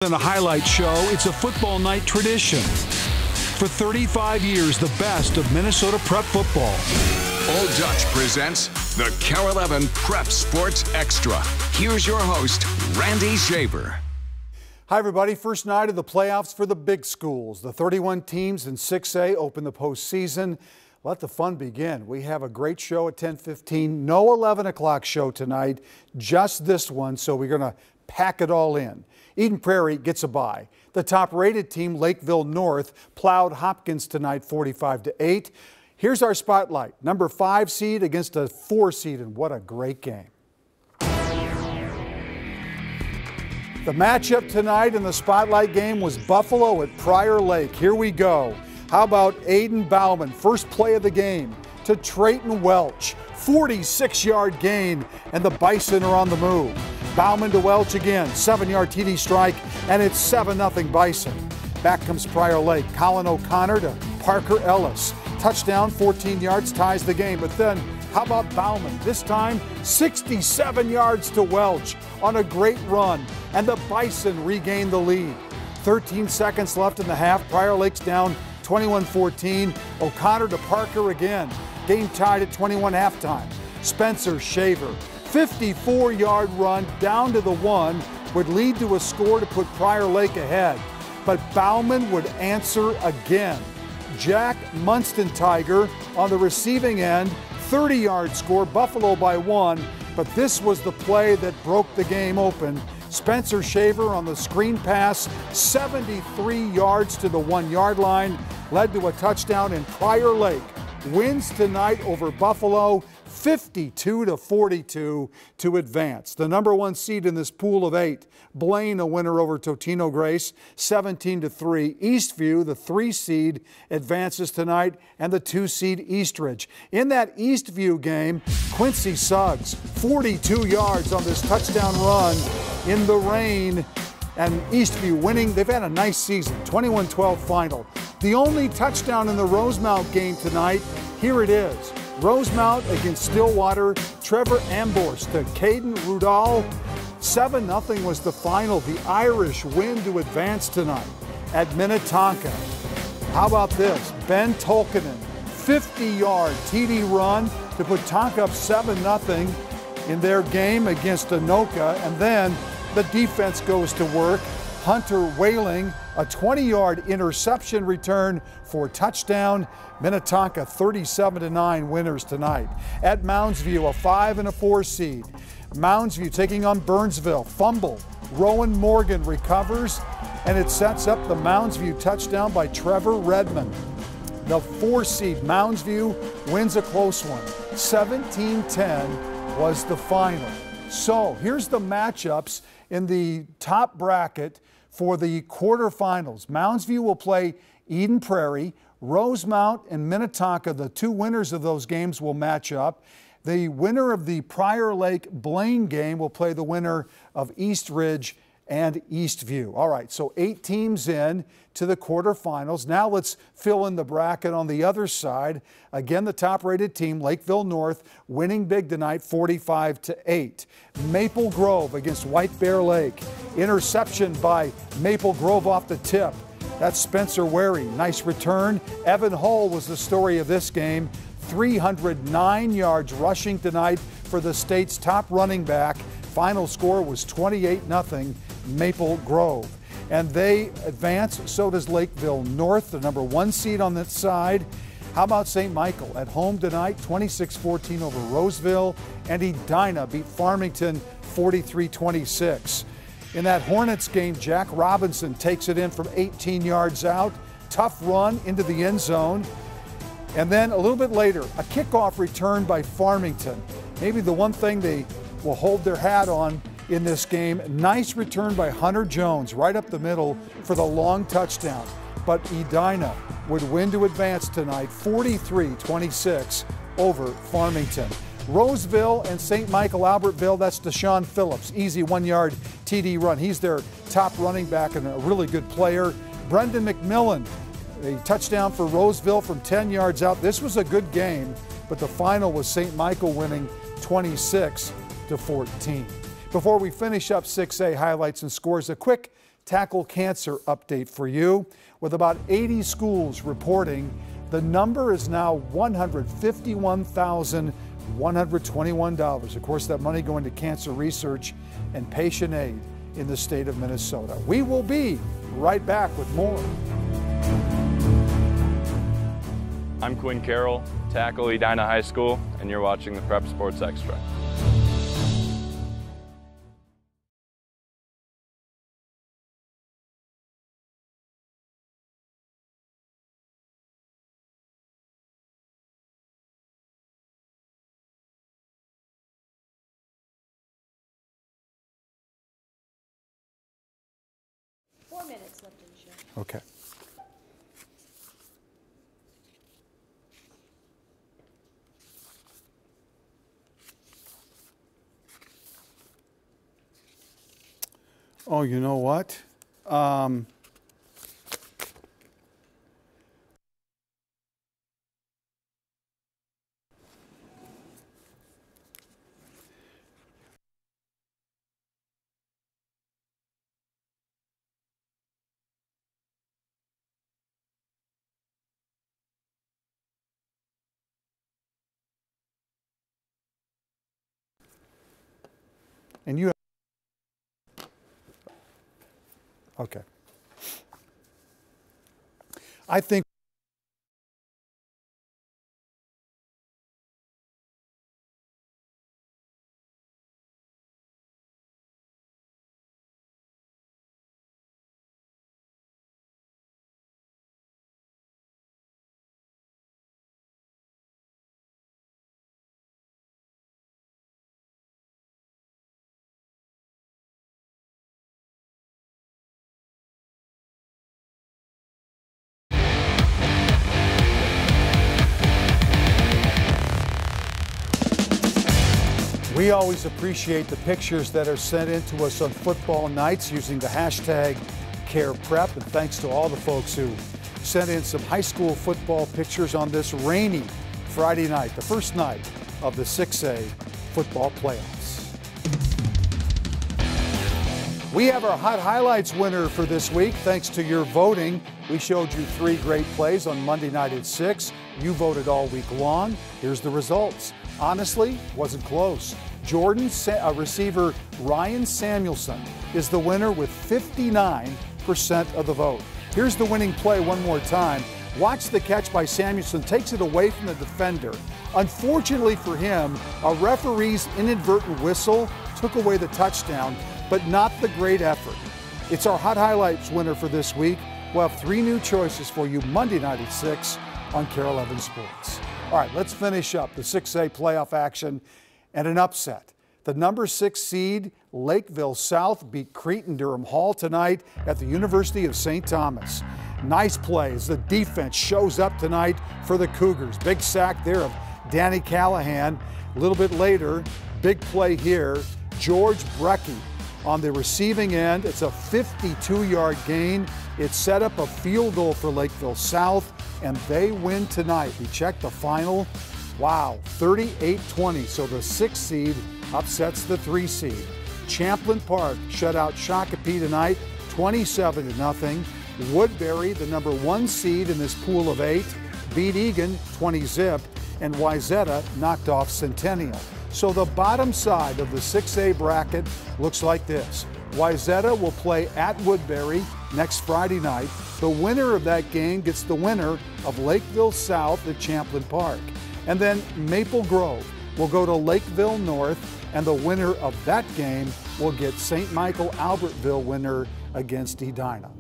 Than a highlight show, it's a football night tradition. For 35 years, the best of Minnesota prep football. Old Dutch presents the KARE 11 Prep Sports Extra. Here's your host, Randy Shaver. Hi, everybody. First night of the playoffs for the big schools. The 31 teams in 6A open the postseason. Let the fun begin. We have a great show at 10:15. No 11 o'clock show tonight, just this one, so we're going to pack it all in. Eden Prairie gets a bye. The top-rated team, Lakeville North, plowed Hopkins tonight 45-8. Here's our spotlight. Number 5 seed against a 4 seed, and what a great game. The matchup tonight in the spotlight game was Buffalo at Prior Lake. Here we go. How about Aiden Bauman, first play of the game, to Trayton Welch. 46-yard gain, and the Bison are on the move. Bauman to Welch again, 7-yard TD strike, and it's 7-0 Bison. Back comes Prior Lake. Colin O'Connor to Parker Ellis. Touchdown, 14 yards, ties the game. But then, how about Bauman? This time, 67 yards to Welch on a great run, and the Bison regain the lead. 13 seconds left in the half. Prior Lake's down 21-14. O'Connor to Parker again. Game tied at 21 halftime. Spencer Shaver, 54-yard run down to the 1 would lead to a score to put Prior Lake ahead. But Bauman would answer again. Jack Munstentiger on the receiving end, 30-yard score, Buffalo by 1. But this was the play that broke the game open. Spencer Shaver on the screen pass, 73 yards to the 1-yard line, led to a touchdown, and Prior Lake wins tonight over Buffalo 52-42 to advance. The number 1 seed in this pool of 8, Blaine a winner over Totino Grace 17-3. Eastview, the 3 seed, advances tonight, and the 2 seed Eastridge. In that Eastview game, Quincy Suggs 42 yards on this touchdown run in the rain, and Eastview winning. They've had a nice season, 21-12 final. The only touchdown in the Rosemount game tonight, here it is. Rosemount against Stillwater, Trevor Amborst to Caden Rudall. 7-0 was the final. The Irish win to advance tonight at Minnetonka. How about this? Ben Tolkinen, 50-yard TD run to put Tonka up 7-0 in their game against Anoka. And then the defense goes to work. Hunter Whaling, a 20-yard interception return for touchdown. Minnetonka 37-9 winners tonight. At Moundsview, a 5 and a 4 seed. Moundsview taking on Burnsville. Fumble. Rowan Morgan recovers, and it sets up the Moundsview touchdown by Trevor Redmond. The 4 seed Moundsview wins a close one. 17-10 was the final. So here's the matchups in the top bracket for the quarterfinals. Moundsview will play Eden Prairie. Rosemount and Minnetonka, the 2 winners of those games, will match up. The winner of the Prior Lake Blaine game will play the winner of Eastridge and Eastview. All right, so 8 teams in to the quarterfinals. Now let's fill in the bracket on the other side. Again, the top-rated team, Lakeville North, winning big tonight, 45-8. Maple Grove against White Bear Lake. Interception by Maple Grove off the tip. That's Spencer Wary. Nice return. Evan Hull was the story of this game. 309 yards rushing tonight for the state's top running back. Final score was 28-0 Maple Grove. And they advance, so does Lakeville North, the number 1 seed on that side. How about St. Michael at home tonight, 26-14 over Roseville, and Edina beat Farmington 43-26. In that Hornets game, Jack Robinson takes it in from 18 yards out. Tough run into the end zone. And then a little bit later, a kickoff return by Farmington. Maybe the one thing they will hold their hat on in this game. Nice return by Hunter Jones right up the middle for the long touchdown. But Edina would win to advance tonight, 43-26 over Farmington. Roseville and St. Michael Albertville, that's Deshaun Phillips. Easy 1-yard TD run. He's their top running back and a really good player. Brendan McMillan, a touchdown for Roseville from 10 yards out. This was a good game, but the final was St. Michael winning 26-14. Before we finish up 6A highlights and scores, a quick tackle cancer update for you. With about 80 schools reporting, the number is now $151,121. Of course, that money going to cancer research and patient aid in the state of Minnesota. We will be right back with more. I'm Quinn Carroll, tackle Edina High School, and you're watching the Prep Sports Extra. Minutes left in the show. Okay. Oh, you know what? And you have, okay. I think we always appreciate the pictures that are sent in to us on football nights using the hashtag CarePrep. And thanks to all the folks who sent in some high school football pictures on this rainy Friday night, the first night of the 6A football playoffs. We have our Hot Highlights winner for this week. Thanks to your voting, we showed you 3 great plays on Monday night at 6. You voted all week long. Here's the results. Honestly, wasn't close. Receiver Ryan Samuelson is the winner with 59% of the vote. Here's the winning play one more time. Watch the catch by Samuelson, takes it away from the defender. Unfortunately for him, a referee's inadvertent whistle took away the touchdown, but not the great effort. It's our Hot Highlights winner for this week. We'll have 3 new choices for you Monday night at 6 on KARE 11 Sports. All right, let's finish up the 6A playoff action and an upset. The number 6 seed, Lakeville South, beat Cretin-Durham Hall tonight at the University of St. Thomas. Nice play as the defense shows up tonight for the Cougars. Big sack there of Danny Callahan. A little bit later, big play here, George Brecky on the receiving end. It's a 52-yard gain. It set up a field goal for Lakeville South, and they win tonight. We checked the final. Wow, 38-20. So the 6 seed upsets the 3 seed. Champlin Park shut out Shakopee tonight, 27-0. Woodbury, the number 1 seed in this pool of 8, beat Egan 20-zip, and Wayzata knocked off Centennial. So the bottom side of the 6A bracket looks like this. Wayzata will play at Woodbury next Friday night. The winner of that game gets the winner of Lakeville South at Champlin Park. And then Maple Grove will go to Lakeville North, and the winner of that game will get St. Michael Albertville winner against Edina.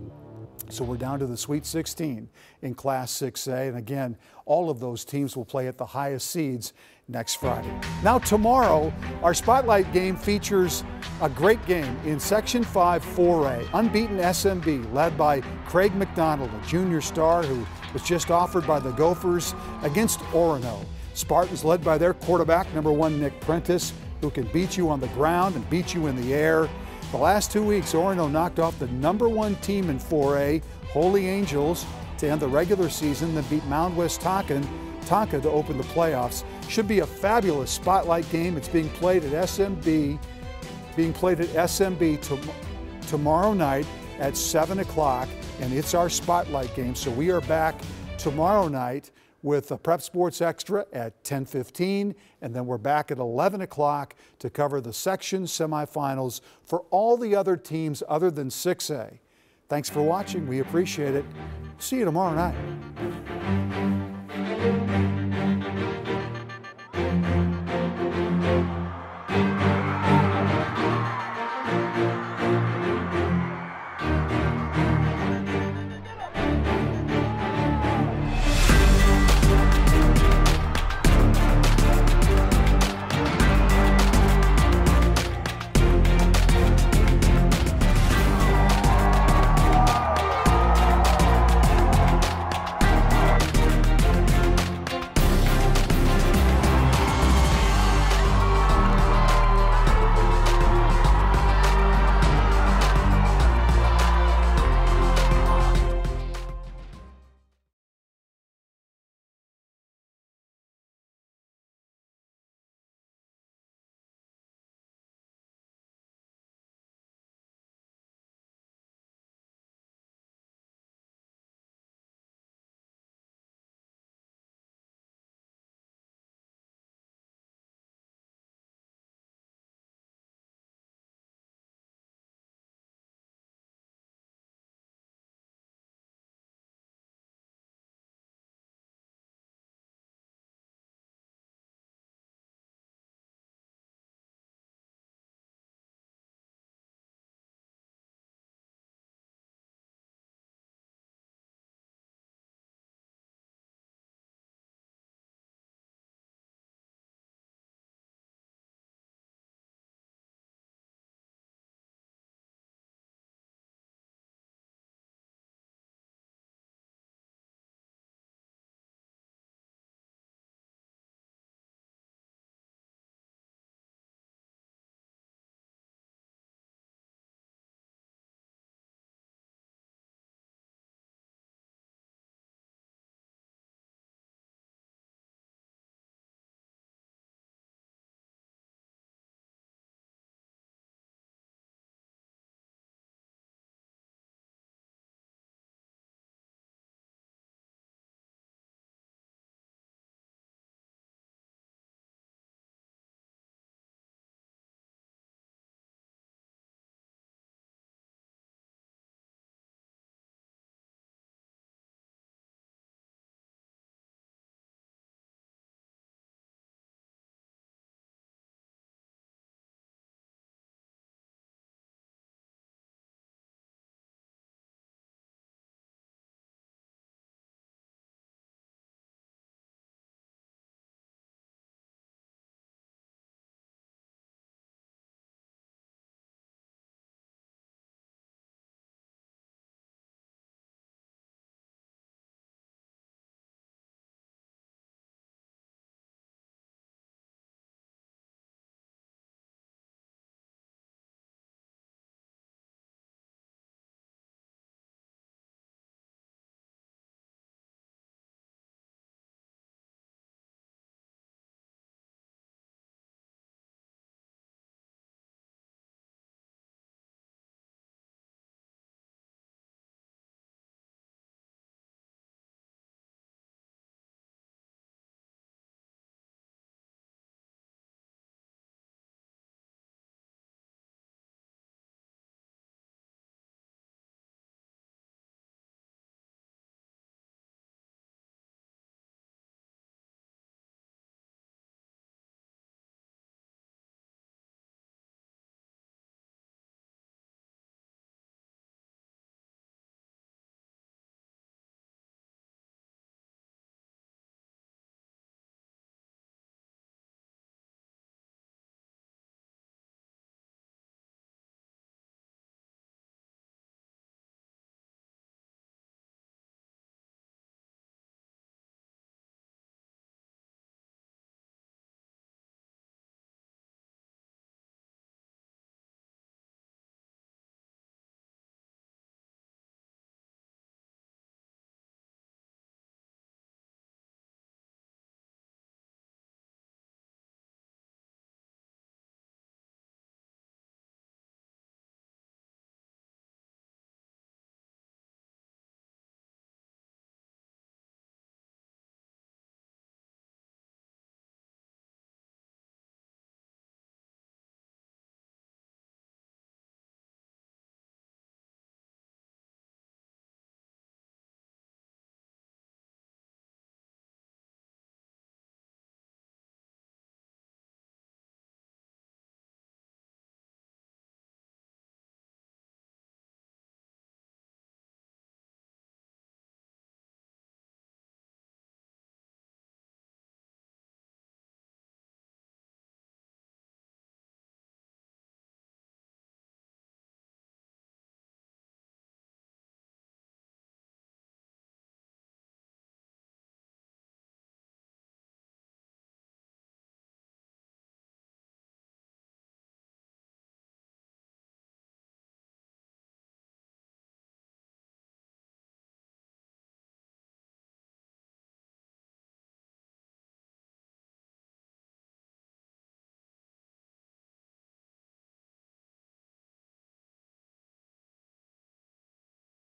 So we're down to the Sweet 16 in Class 6A. And again, all of those teams will play at the highest seeds next Friday. Now tomorrow, our Spotlight game features a great game in Section 5 4A. Unbeaten SMB, led by Craig McDonald, a junior star who was just offered by the Gophers, against Orono. Spartans led by their quarterback, number 1 Nick Prentice, who can beat you on the ground and beat you in the air. The last 2 weeks, Orono knocked off the number 1 team in 4A, Holy Angels, to end the regular season, then beat Mound West Tonka to open the playoffs. Should be a fabulous Spotlight game. It's being played at SMB, tomorrow night at 7 o'clock, and it's our spotlight game. So we are back tomorrow night with Prep Sports Extra at 10:15, and then we're back at 11 o'clock to cover the section semifinals for all the other teams other than 6A. Thanks for watching. We appreciate it. See you tomorrow night.